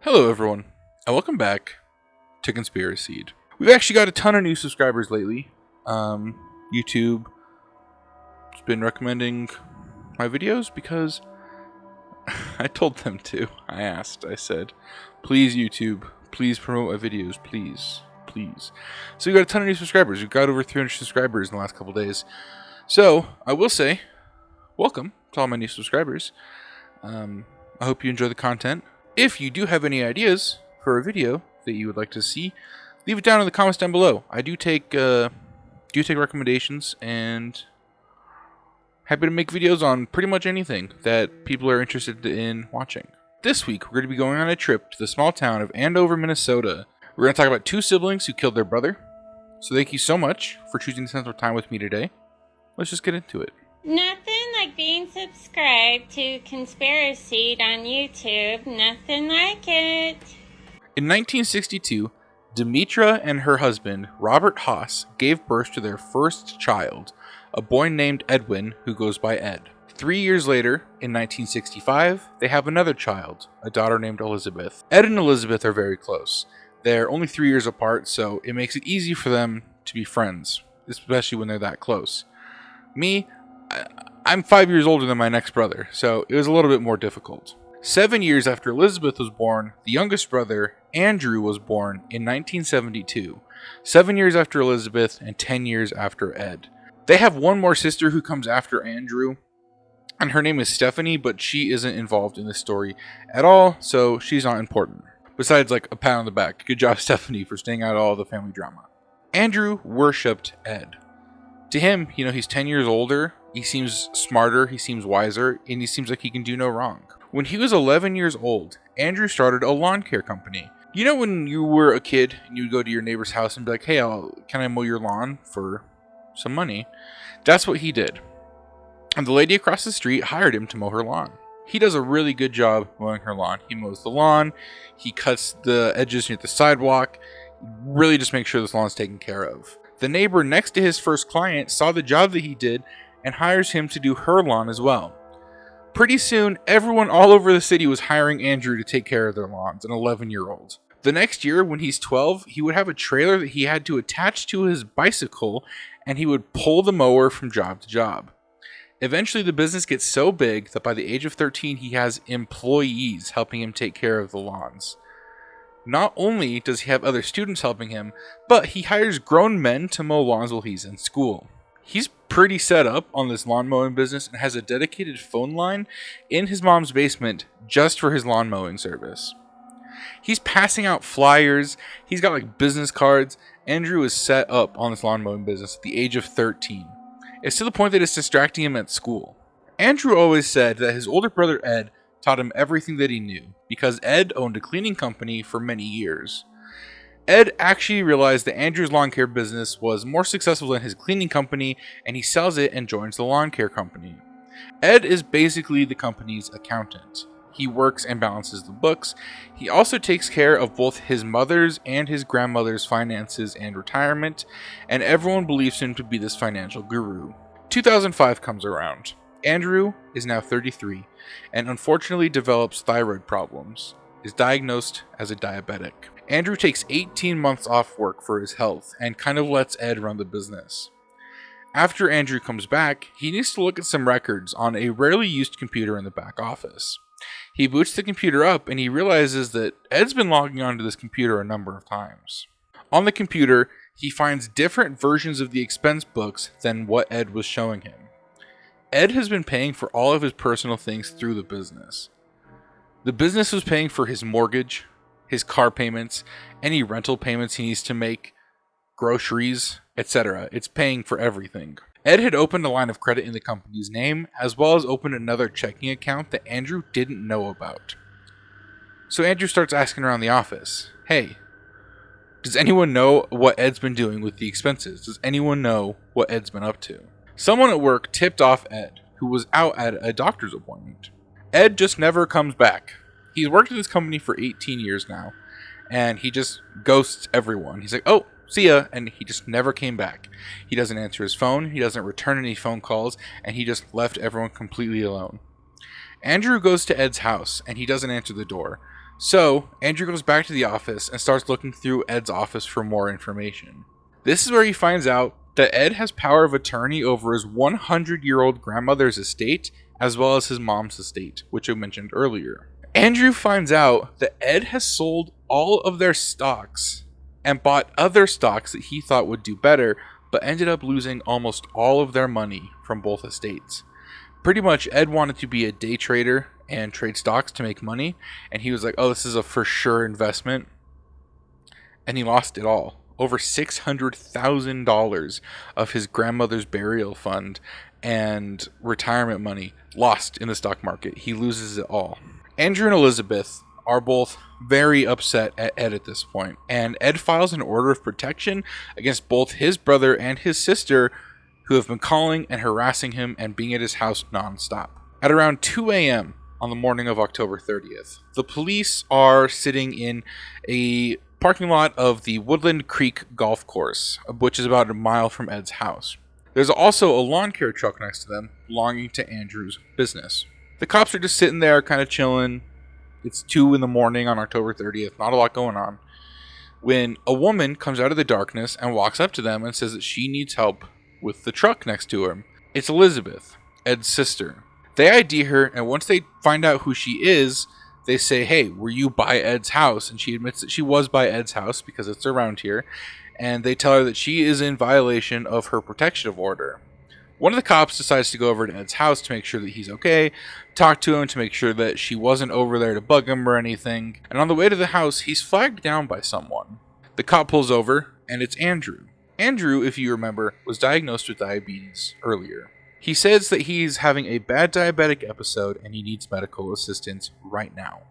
Hello everyone, and welcome back to Conspiraseed. We've actually got a ton of new subscribers lately. YouTube has been recommending my videos because I told them to. I said, please YouTube, please promote my videos, please. So we've got a ton of new subscribers. We've got over 300 subscribers in the last couple days. So, I will say, welcome to all my new subscribers. I hope you enjoy the content. If you do have any ideas for a video that you would like to see, leave it down in the comments down below. I do take recommendations, and happy to make videos on pretty much anything that people are interested in watching. This week, we're going to be going on a trip to the small town of Andover, Minnesota. We're going to talk about two siblings who killed their brother. So thank you so much for choosing to spend some time with me today. Let's just get into it. Nothing like being subscribed to Conspiraseed on YouTube. Nothing like it. In 1962, Demetra and her husband, Robert Hawes, gave birth to their first child, a boy named Edwin, who goes by Ed. 3 years later, in 1965, they have another child, a daughter named Elizabeth. Ed and Elizabeth are very close. They're only 3 years apart, so it makes it easy for them to be friends, especially when they're that close. Me, I'm 5 years older than my next brother, so it was a little bit more difficult. 7 years after Elizabeth was born, the youngest brother, Andrew, was born in 1972. 7 years after Elizabeth and 10 years after Ed. They have one more sister who comes after Andrew, and her name is Stephanie, but she isn't involved in this story at all, so she's not important. Besides, like, a pat on the back. Good job, Stephanie, for staying out of all the family drama. Andrew worshipped Ed. To him, he's 10 years older, he seems smarter, he seems wiser, and he seems like he can do no wrong. When he was 11 years old, Andrew started a lawn care company. You know when you were a kid and you would go to your neighbor's house and be like, hey, can I mow your lawn for some money? That's what he did. And the lady across the street hired him to mow her lawn. He does a really good job mowing her lawn. He mows the lawn, he cuts the edges near the sidewalk, really just makes sure this lawn's taken care of. The neighbor next to his first client saw the job that he did and hires him to do her lawn as well. Pretty soon, everyone all over the city was hiring Andrew to take care of their lawns, an 11-year-old. The next year, when he's 12, he would have a trailer that he had to attach to his bicycle, and he would pull the mower from job to job. Eventually, the business gets so big that by the age of 13, he has employees helping him take care of the lawns. Not only does he have other students helping him, but he hires grown men to mow lawns while he's in school. He's pretty set up on this lawn mowing business and has a dedicated phone line in his mom's basement just for his lawn mowing service. He's passing out flyers, he's got business cards. Andrew is set up on this lawn mowing business at the age of 13. It's to the point that it's distracting him at school. Andrew always said that his older brother Ed taught him everything that he knew, because Ed owned a cleaning company for many years. Ed actually realized that Andrew's lawn care business was more successful than his cleaning company, and he sells it and joins the lawn care company. Ed is basically the company's accountant. He works and balances the books. He also takes care of both his mother's and his grandmother's finances and retirement, and everyone believes him to be this financial guru. 2005 comes around. Andrew is now 33 and unfortunately develops thyroid problems, is diagnosed as a diabetic. Andrew takes 18 months off work for his health and kind of lets Ed run the business. After Andrew comes back, he needs to look at some records on a rarely used computer in the back office. He boots the computer up and he realizes that Ed's been logging onto this computer a number of times. On the computer, he finds different versions of the expense books than what Ed was showing him. Ed has been paying for all of his personal things through the business. The business was paying for his mortgage, his car payments, any rental payments he needs to make, groceries, etc. It's paying for everything. Ed had opened a line of credit in the company's name, as well as opened another checking account that Andrew didn't know about. So Andrew starts asking around the office, hey, does anyone know what Ed's been doing with the expenses? Does anyone know what Ed's been up to? Someone at work tipped off Ed, who was out at a doctor's appointment. Ed just never comes back. He's worked at this company for 18 years now, and he just ghosts everyone. He's like, oh, see ya, and he just never came back. He doesn't answer his phone, he doesn't return any phone calls, and he just left everyone completely alone. Andrew goes to Ed's house, and he doesn't answer the door. So, Andrew goes back to the office and starts looking through Ed's office for more information. This is where he finds out that Ed has power of attorney over his 100-year-old grandmother's estate, as well as his mom's estate, which I mentioned earlier. Andrew finds out that Ed has sold all of their stocks and bought other stocks that he thought would do better, but ended up losing almost all of their money from both estates. Pretty much, Ed wanted to be a day trader and trade stocks to make money, and he was like, oh, this is a for sure investment, and he lost it all. Over $600,000 of his grandmother's burial fund and retirement money lost in the stock market. He loses it all. Andrew and Elizabeth are both very upset at Ed at this point, and Ed files an order of protection against both his brother and his sister, who have been calling and harassing him and being at his house nonstop. At around 2 a.m. on the morning of October 30th, the police are sitting in a parking lot of the Woodland Creek Golf Course, which is about a mile from Ed's house. There's also a lawn care truck next to them, belonging to Andrew's business. The cops are just sitting there, kind of chilling. It's 2 in the morning on October 30th, not a lot going on, when a woman comes out of the darkness and walks up to them and says that she needs help with the truck next to her. It's Elizabeth, Ed's sister. They ID her, and once they find out who she is, they say, hey, were you by Ed's house? And she admits that she was by Ed's house because it's around here. And they tell her that she is in violation of her protection order. One of the cops decides to go over to Ed's house to make sure that he's okay, talk to him to make sure that she wasn't over there to bug him or anything. And on the way to the house, he's flagged down by someone. The cop pulls over, and it's Andrew. Andrew, if you remember, was diagnosed with diabetes earlier. He says that he's having a bad diabetic episode and he needs medical assistance right now.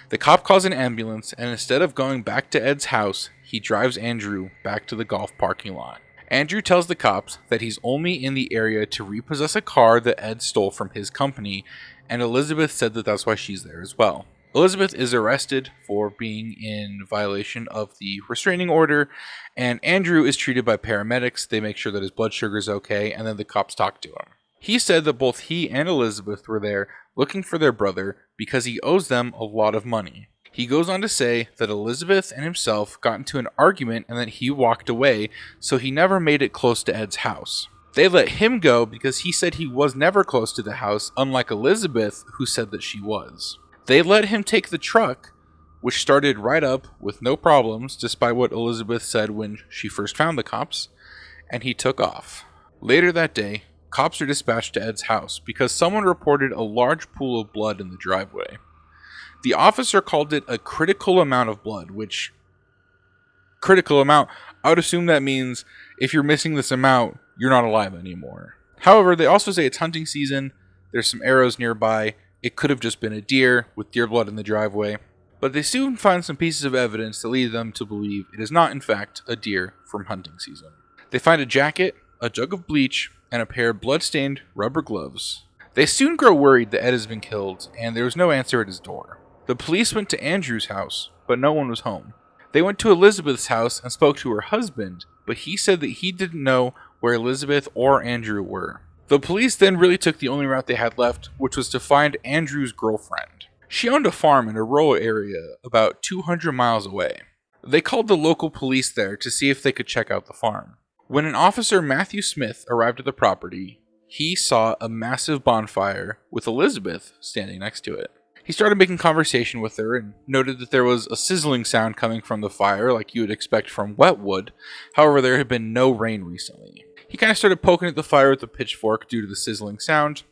The cop calls an ambulance, and instead of going back to Ed's house, he drives Andrew back to the golf parking lot. Andrew tells the cops that he's only in the area to repossess a car that Ed stole from his company, and Elizabeth said that that's why she's there as well. Elizabeth is arrested for being in violation of the restraining order, and Andrew is treated by paramedics. They make sure that his blood sugar is okay, and then the cops talk to him. He said that both he and Elizabeth were there looking for their brother because he owes them a lot of money. He goes on to say that Elizabeth and himself got into an argument and that he walked away, so he never made it close to Ed's house. They let him go because he said he was never close to the house, unlike Elizabeth, who said that she was. They let him take the truck, which started right up with no problems, despite what Elizabeth said when she first found the cops, and he took off. Later that day, cops are dispatched to Ed's house because someone reported a large pool of blood in the driveway. The officer called it a critical amount of blood, which, critical amount, I would assume that means if you're missing this amount, you're not alive anymore. However, they also say it's hunting season, there's some arrows nearby. It could have just been a deer with deer blood in the driveway, but they soon find some pieces of evidence that lead them to believe it is not in fact a deer from hunting season. They find a jacket, a jug of bleach, and a pair of blood-stained rubber gloves. They soon grow worried that Ed has been killed, and there was no answer at his door. The police went to Andrew's house, but no one was home. They went to Elizabeth's house and spoke to her husband, but he said that he didn't know where Elizabeth or Andrew were. The police then really took the only route they had left, which was to find Andrew's girlfriend. She owned a farm in a rural area about 200 miles away. They called the local police there to see if they could check out the farm. When an officer, Matthew Smith, arrived at the property, he saw a massive bonfire with Elizabeth standing next to it. He started making conversation with her and noted that there was a sizzling sound coming from the fire like you would expect from wet wood. However, there had been no rain recently. He kind of started poking at the fire with a pitchfork due to the sizzling sound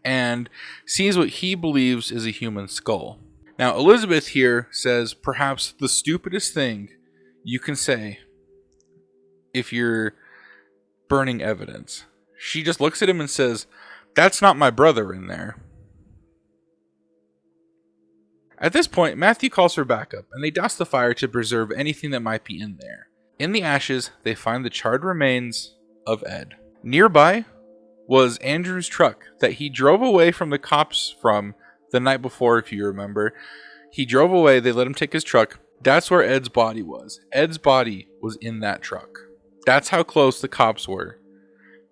and sees what he believes is a human skull. Now, Elizabeth here says perhaps the stupidest thing you can say if you're burning evidence. She just looks at him and says, "That's not my brother in there." At this point, Matthew calls for backup, and they douse the fire to preserve anything that might be in there. In the ashes, they find the charred remains of Ed. Nearby was Andrew's truck that he drove away from the cops from the night before, if you remember. He drove away, they let him take his truck. That's where Ed's body was. Ed's body was in that truck. That's how close the cops were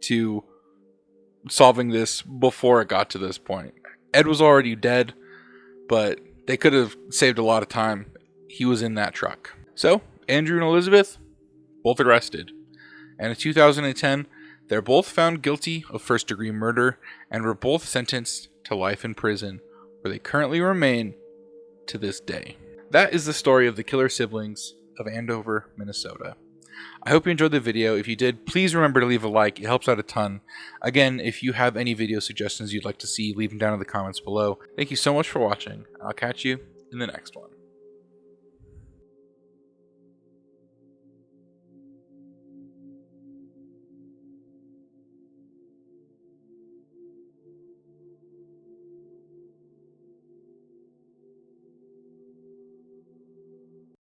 to solving this before it got to this point. Ed was already dead, but They could have saved a lot of time. He was in that truck. So, Andrew and Elizabeth, both arrested. And in 2010, they're both found guilty of first-degree murder and were both sentenced to life in prison, where they currently remain to this day. That is the story of the killer siblings of Andover, Minnesota. I hope you enjoyed the video. If you did, please remember to leave a like. It helps out a ton. Again, if you have any video suggestions you'd like to see, leave them down in the comments below. Thank you so much for watching. I'll catch you in the next one.